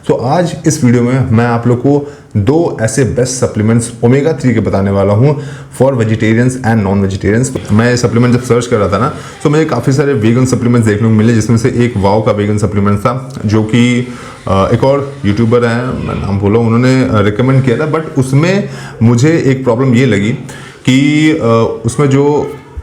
सो आज इस वीडियो में मैं आप लोग को दो ऐसे बेस्ट सप्लीमेंट्स ओमेगा 3 के बताने वाला हूँ for vegetarians and non vegetarians. मैं सप्लीमेंट जब सर्च कर रहा था ना तो मुझे काफ़ी सारे वीगन सप्लीमेंट्स देखने को मिले, जिसमें से एक वाव का वीगन सप्लीमेंट था जो कि एक और यूट्यूबर है, मैं नाम बोला, उन्होंने रिकमेंड किया था। बट उसमें मुझे एक प्रॉब्लम ये लगी कि उसमें जो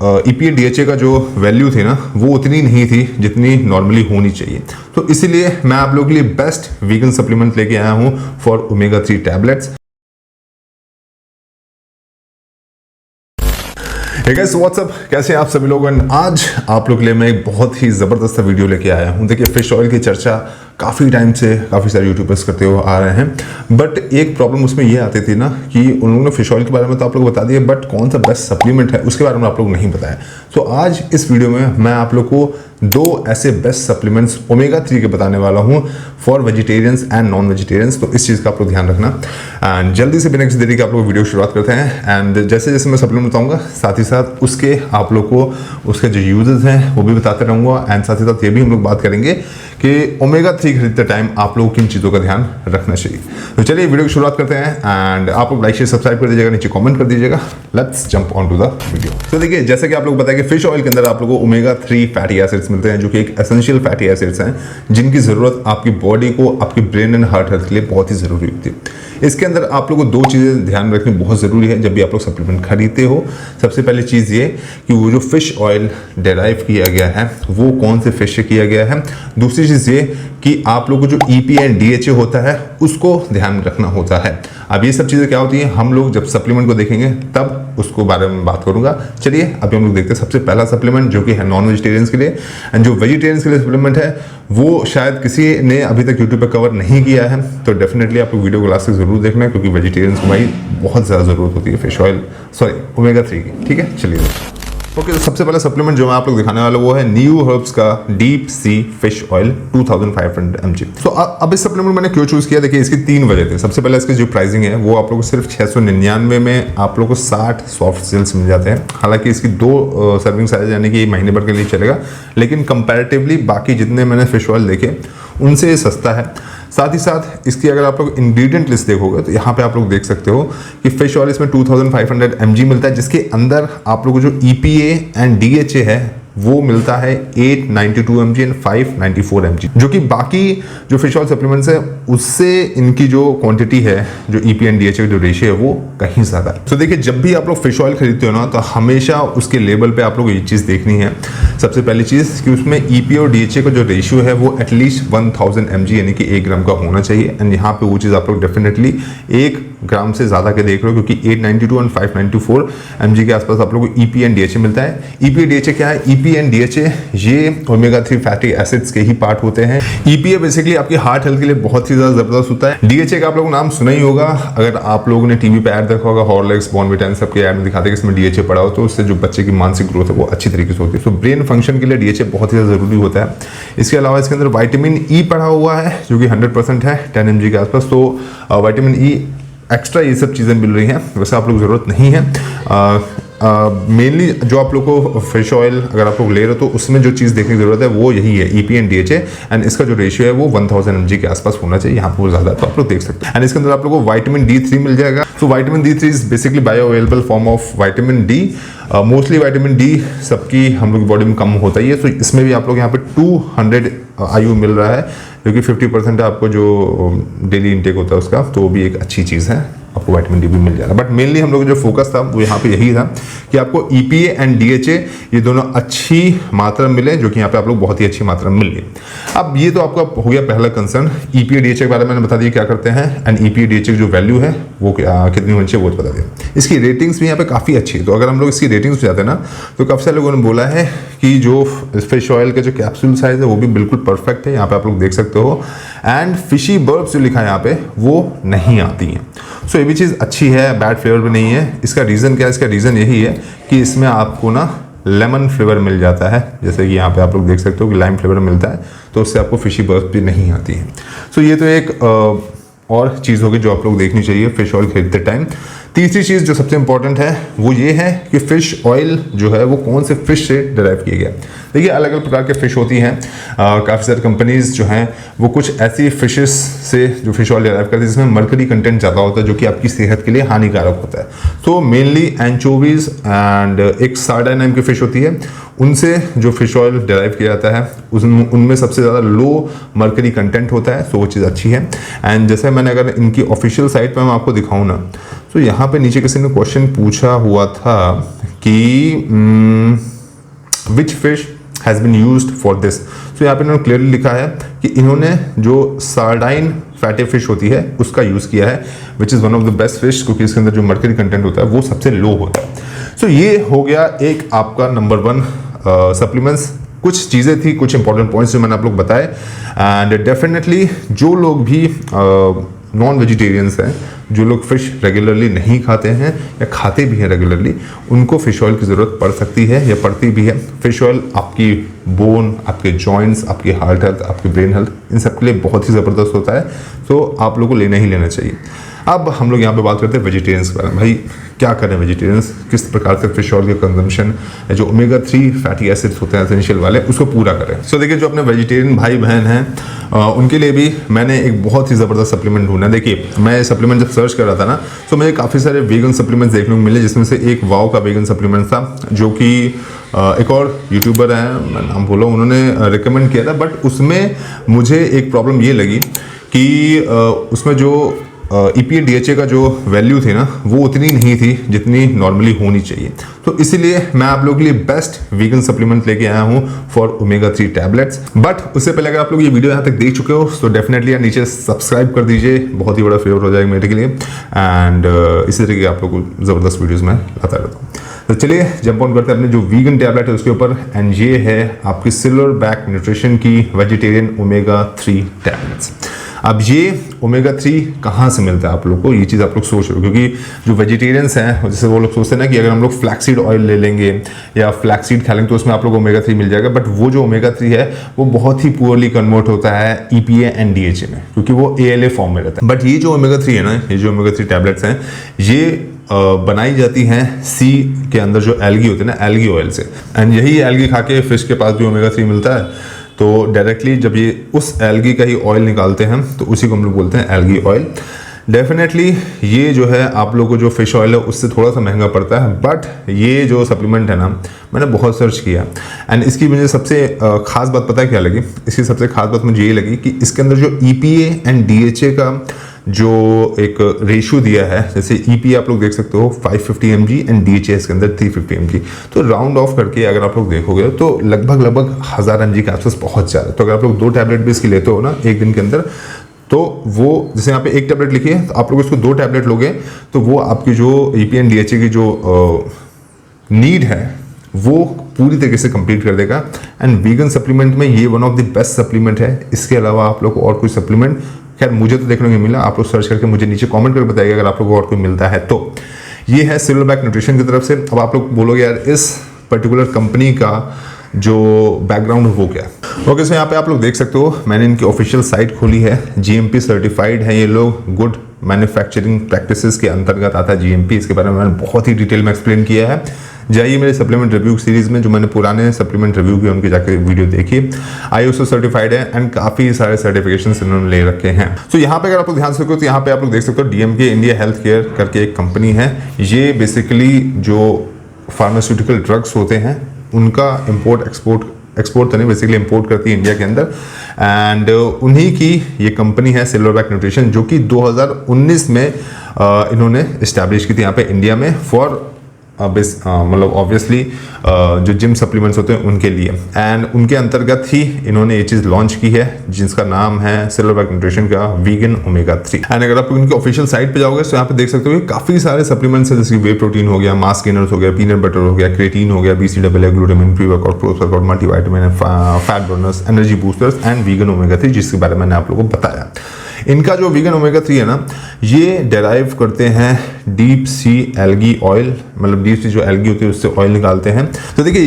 EPA DHA का जो वैल्यू थी ना वो उतनी नहीं थी जितनी नॉर्मली होनी चाहिए। तो इसीलिए मैं आप लोगों के लिए बेस्ट वीगन सप्लीमेंट लेके आया हूँ for omega 3 tablets. Hey guys, what's up, कैसे हैं आप सभी लोग। आज आप लोग के लिए मैं एक बहुत ही ज़बरदस्त वीडियो लेके आया हूँ। देखिए, फिश ऑयल की चर्चा काफ़ी टाइम से काफ़ी सारे यूट्यूबर्स करते हुए आ रहे हैं, बट एक प्रॉब्लम उसमें ये आती थी ना कि उन लोगों ने फिश ऑयल के बारे में तो आप लोग बता दिए, बट कौन सा बेस्ट सप्लीमेंट है उसके बारे में आप लोग नहीं बताया। तो आज इस वीडियो में मैं आप लोग को दो ऐसे बेस्ट सप्लीमेंट्स ओमेगा 3 के बताने वाला हूँ for vegetarians and non vegetarians. तो इस चीज़ का आप लोग ध्यान रखना एंड जल्दी से बिना किसी देरी के आप लोग वीडियो शुरुआत करते हैं। एंड जैसे जैसे मैं सप्लीमेंट बताऊँगा साथ ही साथ उसके आप लोग को उसके जो यूजेस हैं वो भी बताते रहूँगा। एंड साथ ही साथ ये भी हम लोग बात करेंगे कि ओमेगा 3 खरीदते टाइम आप लोगों किन चीज़ों का ध्यान रखना चाहिए। तो चलिए वीडियो की शुरुआत करते हैं एंड आप लोग लाइक शेयर सब्सक्राइब कर दीजिएगा, नीचे कमेंट कर दीजिएगा। Let's jump on to the video. तो देखिए, जैसे कि आप लोग बताया कि फिश ऑयल के अंदर आप लोगों को ओमेगा 3 फैटी एसिड्स मिलते हैं जो कि एक एसेंशियल फैटी एसिड्स हैं जिनकी ज़रूरत आपकी बॉडी को, आपकी ब्रेन एंड हार्ट हेल्थ के लिए बहुत ही ज़रूरी होती है। इसके अंदर आप लोगों को दो चीज़ें ध्यान रखनी बहुत ज़रूरी है जब भी आप लोग सप्लीमेंट खरीदते हो। सबसे पहले चीज़ ये कि वो जो फिश ऑयल डेराइव किया गया है वो कौन से फिश से किया गया है। दूसरी चीज़ ये कि आप लोगों को जो EPA एंड DHA होता है उसको ध्यान रखना होता है। अब ये सब चीज़ें क्या होती हैं हम लोग जब सप्लीमेंट को देखेंगे तब उसको बारे में बात करूंगा। चलिए अभी हम लोग देखते हैं सबसे पहला सप्लीमेंट जो कि है नॉन वेजिटेरियंस के लिए। एंड जो वेजिटेरियंस के लिए सप्लीमेंट है वो शायद किसी ने अभी तक यूट्यूब पर कवर नहीं किया है, तो डेफिनेटली आप लोग वीडियो को लास्ट तक जरूर देखना है क्योंकि वेजिटेरियंस को भाई बहुत ज़्यादा ज़रूरत होती है फिश ऑयल ओमेगा 3 की। ठीक है, चलिए ओके। तो सबसे पहला सप्लीमेंट जो मैं आप लोग दिखाने वाला वो है न्यू हर्ब्स का deep sea fish oil 2500 mg। तो अब इस सप्लीमेंट मैंने क्यों चूज किया, देखिए इसकी तीन वजह थे। सबसे पहले इसकी जो प्राइसिंग है वो आप लोग को सिर्फ 699 में आप लोग को 60 सॉफ्ट जेल्स मिल जाते हैं। हालांकि इसकी दो सर्विंग साइज यानी कि महीने भर के लिए चलेगा, लेकिन कंपैरेटिवली बाकी जितने मैंने फिश ऑयल देखे उनसे ये सस्ता है। साथ ही साथ इसकी अगर आप लोग इंग्रेडिएंट लिस्ट देखोगे तो यहाँ पे आप लोग देख सकते हो कि फिश ऑयल इसमें 2500 mg मिलता है, जिसके अंदर आप लोगों को जो EPA एंड DHA है वो मिलता है 892 mg एंड 594 mg, जो कि बाकी जो फिश ऑयल सप्लीमेंट्स है उससे इनकी जो क्वांटिटी है, जो EPA एंड DHA का जो रेशियो है वो कहीं ज़्यादा है। तो देखिए, जब भी आप लोग फिश ऑयल खरीदते हो ना तो हमेशा उसके लेबल पे आप लोग ये चीज़ देखनी है। सबसे पहली चीज़ कि उसमें EPA और DHA का जो रेशियो है वो एटलीस्ट 1000 mg यानी कि 1 ग्राम का होना चाहिए। एंड यहाँ पे वो चीज़ आप लोग डेफिनेटली 1 ग्राम से ज़्यादा के देख रहे हो क्योंकि 892 एंड 594 mg के आसपास आप लोगों को EPA एंड DHA मिलता है। EPA DHA क्या है? EPA एंड DHA ये ओमेगा 3 फैटी एसिड्स के ही पार्ट होते हैं। EPA बेसिकली आपकी हार्ट हेल्थ के लिए बहुत ही ज़्यादा ज़बरदस्त होता है। DHA का आप लोगों को नाम सुना ही होगा, अगर आप लोगों ने टीवी पे ऐड देखा होगा, हॉर्लिक्स, बॉर्नविटा इन सबके ऐड में दिखाते हैं कि इसमें DHA पड़ा हो तो उससे जो बच्चे की मानसिक ग्रोथ है वो अच्छी तरीके से होती है। तो ब्रेन फंक्शन के लिए DHA बहुत ही ज़्यादा ज़रूरी होता है। इसके अलावा इसके अंदर विटामिन E पड़ा हुआ है जो कि 100% है 10 mg के आसपास। तो विटामिन E एक्स्ट्रा ये सब चीज़ें मिल रही हैं, वैसे आप लोग ज़रूरत नहीं है। मेनली जो आप लोग को फिश ऑयल अगर आप लोग ले रहे हो तो उसमें जो चीज़ देखने की ज़रूरत है वो यही है EPA एंड DHA, एंड इसका जो रेशियो है वो 1000 mg के आसपास होना चाहिए। यहाँ पर वो ज़्यादा है तो आप लोग देख सकते हैं। एंड इसके अंदर आप लोग को विटामिन D3 मिल जाएगा। तो vitamin D3 is basically bio available form of vitamin D। Mostly vitamin D सबकी हम लोग बॉडी में कम होता ही है, तो इसमें भी आप लोग यहाँ पे 200 IU मिल रहा है जो कि 50% आपको जो डेली इंटेक होता है उसका, तो वो भी एक अच्छी चीज़ है, आपको विटामिन D भी मिल जाएगा। बट मेनली हम लोग जो फोकस था वो यहाँ पे यही था कि आपको EPA एंड DHA ये दोनों अच्छी मात्रा में मिले, जो कि यहाँ पे आप लोग बहुत ही अच्छी मात्रा में मिल गए। अब ये तो आपका हो गया पहला कंसर्न। EPA DHA के बारे में मैंने बता दिया क्या करते हैं, एंड EPA DHA की जो वैल्यू है वो कितनी होनी चाहिए वो बता दिया। इसकी रेटिंग्स भी यहाँ पे काफ़ी अच्छी है। तो अगर हम लोग इसकी रेटिंग्स पे जाते हैं ना तो काफ़ी सारे लोगों ने बोला है कि जो फिश ऑयल का जो कैप्सूल साइज है वो भी बिल्कुल परफेक्ट है, यहाँ पे आप लोग देख सकते हो। एंड फिशी बर्ब्स जो लिखा है यहाँ पे वो नहीं आती हैं। सो ये भी चीज़ अच्छी है, बैड फ्लेवर भी नहीं है। इसका रीज़न क्या है? इसका रीज़न यही है कि इसमें आपको ना लेमन फ्लेवर मिल जाता है, जैसे कि यहाँ पे आप लोग देख सकते हो कि लाइम फ्लेवर मिलता है, तो उससे आपको फिशी बर्ब्स भी नहीं आती है। सो ये तो एक और चीज़ होगी जो आप लोग देखनी चाहिए फिश ऑयल खरीदते टाइम। तीसरी चीज़ जो सबसे इंपॉर्टेंट है वो ये है कि फ़िश ऑयल जो है वो कौन से फ़िश से डिराइव किया गया। देखिए अलग अलग प्रकार के फ़िश होती हैं, काफ़ी सारी कंपनीज जो हैं वो कुछ ऐसी फ़िशेस से जो फ़िश ऑयल डिराइव करती है जिसमें मर्करी कंटेंट ज़्यादा होता है जो कि आपकी सेहत के लिए हानिकारक होता है। तो मेनली एंचोवीज एंड एक सार्डाइन नाम की फ़िश होती है, उनसे जो फ़िश ऑयल डिराइव किया जाता है उनमें सबसे ज़्यादा लो मर्करी कंटेंट होता है, तो वो चीज़ अच्छी है। एंड जैसे मैंने अगर इनकी ऑफिशियल साइट पर मैं आपको दिखाऊँ ना, तो यहाँ पे नीचे किसी ने क्वेश्चन पूछा हुआ था कि which fish has been used for this. तो यहाँ पे इन्होंने क्लियरली लिखा है कि इन्होंने जो सार्डाइन फैटी फिश होती है उसका यूज़ किया है, which is one of the best fish, क्योंकि इसके अंदर जो मर्करी कंटेंट होता है वो सबसे लो होता है। सो ये हो गया एक आपका नंबर 1 सप्लीमेंट्स। कुछ चीज़ें थी, कुछ इंपॉर्टेंट पॉइंट्स जो मैंने आप लोग बताए। एंड डेफिनेटली जो लोग भी नॉन वेजिटेरियंस हैं, जो लोग फ़िश रेगुलरली नहीं खाते हैं या खाते भी हैं रेगुलरली, उनको फ़िश ऑयल की ज़रूरत पड़ सकती है या पड़ती भी है। फ़िश ऑयल आपकी बोन, आपके जॉइंट्स, आपकी हार्ट हेल्थ, आपकी ब्रेन हेल्थ, इन सब के लिए बहुत ही ज़बरदस्त होता है, तो आप लोगों को लेना ही लेना चाहिए। अब हम लोग यहाँ पे बात करते हैं वेजिटेरियंस के बारे में। भाई क्या करें वेजिटेरियंस, किस प्रकार से फ़िश ऑयल के कंजम्पशन जो ओमेगा 3 फैटी एसिड्स होते हैं एसेंशियल वाले, उसको पूरा करें। सो देखिए जो अपने वेजिटेरियन भाई बहन हैं उनके लिए भी मैंने एक बहुत ही ज़बरदस्त सप्लीमेंट ढूंढा। देखिए मैं सप्लीमेंट जब सर्च कर रहा था ना, तो मुझे काफ़ी सारे वीगन सप्लीमेंट्स देखने को मिले, जिसमें से एक वाओ का वीगन सप्लीमेंट था, जो कि एक और यूट्यूबर हैं, मैं नाम बोला, उन्होंने रिकमेंड किया था। बट उसमें मुझे एक प्रॉब्लम ये लगी कि उसमें जो EPA DHA का जो वैल्यू थी ना वो उतनी नहीं थी जितनी नॉर्मली होनी चाहिए। तो इसीलिए मैं आप लोगों के लिए बेस्ट वीगन सप्लीमेंट लेके आया हूँ फॉर ओमेगा 3 टैबलेट्स। बट उससे पहले अगर आप लोग ये वीडियो यहाँ तक देख चुके हो तो डेफिनेटली यार नीचे सब्सक्राइब कर दीजिए, बहुत ही बड़ा फेवर हो जाएगा मेरे के लिए। एंड इसी तरीके आप लोग को ज़बरदस्त वीडियोज़ में लाता रहता हूँ। तो चलिए जंप ऑन करते हैं अपने जो वीगन टैबलेट है उसके ऊपर। एंड ये है आपकी सिल्वरबैक न्यूट्रिशन की वेजिटेरियन ओमेगा 3 टैबलेट्स। अब ये ओमेगा 3 कहाँ से मिलता है आप लोग को, ये चीज़ आप लोग सोच रहे हो, क्योंकि जो वेजिटेरियंस हैं जैसे वो लोग सोचते हैं ना कि अगर हम लोग फ्लैक्सीड ऑयल ले लेंगे या फ्लैक्सीड खा लेंगे तो उसमें आप लोग ओमेगा 3 मिल जाएगा। बट वो जो ओमेगा 3 है वो बहुत ही पुअरली कन्वर्ट होता है EPA एंड DHA में, क्योंकि वो ALA फॉर्म में रहता है। बट ये जो ओमेगा 3 है ना, ये जो ओमेगा 3 टैबलेट्स हैं, ये बनाई जाती हैं सी के अंदर जो एल्गी होते हैं ना, एल्गी ऑयल से। एंड यही एल्गी खा के फिश के पास भी ओमेगा 3 मिलता है। तो डायरेक्टली जब ये उस एल्गी का ही ऑयल निकालते हैं तो उसी को हम लोग बोलते हैं एल्गी ऑयल। डेफिनेटली ये जो है आप लोगों को जो फिश ऑयल है उससे थोड़ा सा महंगा पड़ता है। बट ये जो सप्लीमेंट है ना, मैंने बहुत सर्च किया एंड इसकी मुझे सबसे खास बात पता है क्या लगी, इसकी सबसे खास बात मुझे ये लगी कि इसके अंदर जो EPA एंड DHA का जो एक रेशियो दिया है, जैसे EPA आप लोग देख सकते हो 550 mg एंड DHA इसके अंदर 350 mg, तो राउंड ऑफ करके अगर आप लोग देखोगे तो लगभग 1000 mg के आसपास पहुंच जा रहा है। तो अगर आप लोग 2 टैबलेट भी इसकी लेते हो ना एक दिन के अंदर, तो वो जैसे यहाँ पे 1 टैबलेट लिखी है, तो आप लोग इसको 2 टैबलेट लोगे तो वो आपकी जो EPA एंड DHA की जो नीड है वो पूरी तरीके से कंप्लीट कर देगा। एंड वीगन सप्लीमेंट में ये one of the best supplement है। इसके अलावा आप लोग को और कोई सप्लीमेंट, खैर मुझे तो देखने को नहीं मिला, आप लोग सर्च करके मुझे नीचे कमेंट करके बताइएगा अगर आप लोगों को और कोई मिलता है तो। ये है सिल्वरबैक न्यूट्रिशन की तरफ से। अब आप लोग बोलोगे यार इस पर्टिकुलर कंपनी का जो बैकग्राउंड है वो क्या है। ओके, सो यहाँ पे आप लोग देख सकते हो मैंने इनकी ऑफिशियल साइट खोली है। GMP सर्टिफाइड है ये लोग, गुड मैन्युफैक्चरिंग प्रैक्टिसेस के अंतर्गत आता है GMP। इसके बारे में मैंने बहुत ही डिटेल में एक्सप्लेन किया है। जाइए मेरे सप्लीमेंट रिव्यू सीरीज में जो मैंने पुराने सप्लीमेंट रिव्यू किए उनके जाकर वीडियो देखिए। ISO सर्टिफाइड है एंड काफ़ी सारे सर्टिफिकेशंस इन्होंने ले रखे हैं। तो यहाँ पे अगर आप लोग ध्यान से देखो तो यहाँ पे आप लोग देख सकते हो DMK इंडिया हेल्थ केयर करके एक कंपनी है। ये बेसिकली जो फार्मास्यूटिकल ड्रग्स होते हैं उनका एक्सपोर्ट तो नहीं, बेसिकली इंपोर्ट करती है इंडिया के अंदर। एंड उन्हीं की ये कंपनी है सिल्वरबैक न्यूट्रिशन, जो कि 2019 में इन्होंने इस्टेब्लिश की थी यहाँ पे इंडिया में फॉर मतलब ऑब्वियसली जो जिम सप्लीमेंट्स होते हैं उनके लिए। एंड उनके अंतर्गत ही इन्होंने ये चीज़ लॉन्च की है जिसका नाम है सिल्वरबैक न्यूट्रिशन का वीगन ओमेगा 3। एंड अगर आप उनकी ऑफिशियल साइट पे जाओगे तो यहाँ पे देख सकते हो काफ़ी सारे सप्लीमेंट्स हैं, जैसे वे प्रोटीन हो गया, मास गेनर्स हो गया, पीनट बटर हो गया, क्रेटीन हो गया, BCAA, glutamine, pre workout, post workout, multivitamin, fat Berners, energy boosters and vegan omega 3, जिसके बारे में मैंने आप लोगों को बताया। इनका जो वीगन ओमेगा 3 है ना, ये डेराइव करते हैं डीप सी एल्गी ऑयल, मतलब डीप सी जो एल्गी होती है उससे ऑयल निकालते हैं। तो देखिए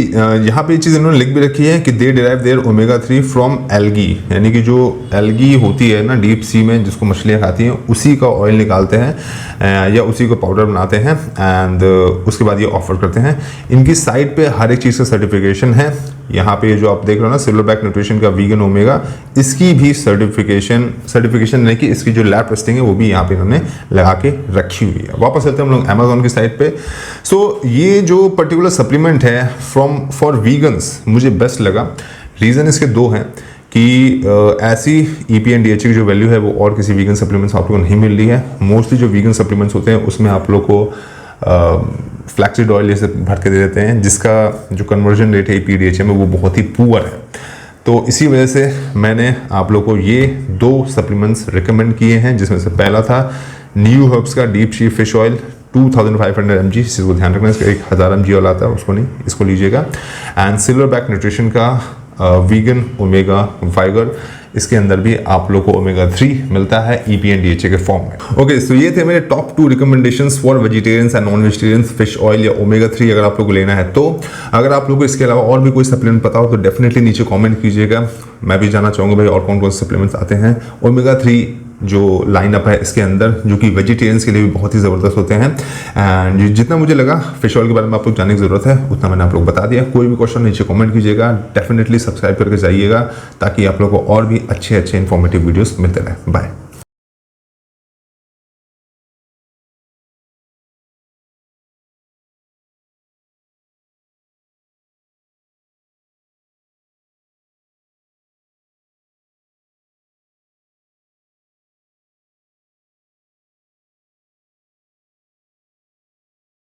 यहाँ पे ये चीज़ इन्होंने लिख भी रखी है कि they derive their omega 3 from algae, यानी कि जो एल्गी होती है ना डीप सी में जिसको मछलियाँ खाती हैं, उसी का ऑयल निकालते हैं या उसी को पाउडर बनाते हैं एंड उसके बाद ये ऑफर करते हैं। इनकी साइट पे हर एक चीज़ का सर्टिफिकेशन है। यहाँ पे जो आप देख रहे हो ना सिल्वरबैक न्यूट्रिशन का वीगन ओमेगा, इसकी भी सर्टिफिकेशन नहीं कि इसकी जो लैब टेस्टिंग है वो भी यहाँ पे इन्होंने लगा के रखी हुई है। वापस चलते हैं हम लोग अमेजोन की साइट पे। सो ये जो पर्टिकुलर सप्लीमेंट है फॉर वीगन्स मुझे बेस्ट लगा। रीज़न इसके दो हैं कि ऐसी EPA and DHA की जो वैल्यू है वो और किसी वीगन सप्लीमेंट्स आप लोगों को नहीं मिल रही है। मोस्टली जो वीगन सप्लीमेंट्स होते हैं उसमें आप लोग को फ्लैक्सीड ऑयल जैसे भर के दे देते हैं, जिसका जो कन्वर्जन रेट है EPA DHA में वो बहुत ही पुअर है। तो इसी वजह से मैंने आप लोग को ये 2 सप्लीमेंट्स रिकमेंड किए हैं, जिसमें से पहला था न्यू हर्ब्स का deep sea fish oil 2500 mg, इसको ध्यान रखना, इसका 1000 mg ऑयल आता है, उसको नहीं, इसको लीजिएगा। एंड सिल्वरबैक न्यूट्रिशन का वीगन ओमेगा वाइगर, इसके अंदर भी आप लोग को ओमेगा 3 मिलता है EPA and DHA के फॉर्म में। ओके, तो ये थे मेरे top 2 recommendations for vegetarians and non vegetarians, fish oil या ओमेगा 3 अगर आप लोग को लेना है तो। अगर आप लोग को इसके अलावा और भी कोई सप्लीमेंट पता हो तो डेफिनेटली नीचे कमेंट कीजिएगा। मैं भी जानना चाहूँगा भाई और कौन कौन से सप्लीमेंट्स आते हैं। ओमेगा 3 जो लाइनअप है इसके अंदर, जो कि वेजिटेरियंस के लिए भी बहुत ही ज़बरदस्त होते हैं। एंड जितना मुझे लगा फिश ऑयल के बारे में आप लोग जानने की ज़रूरत है उतना मैंने आप लोग बता दिया। कोई भी क्वेश्चन नीचे कमेंट कीजिएगा, डेफिनेटली सब्सक्राइब करके जाइएगा ताकि आप लोग को और भी अच्छे इंफॉर्मेटिव वीडियोस मिलते रहे। बाय।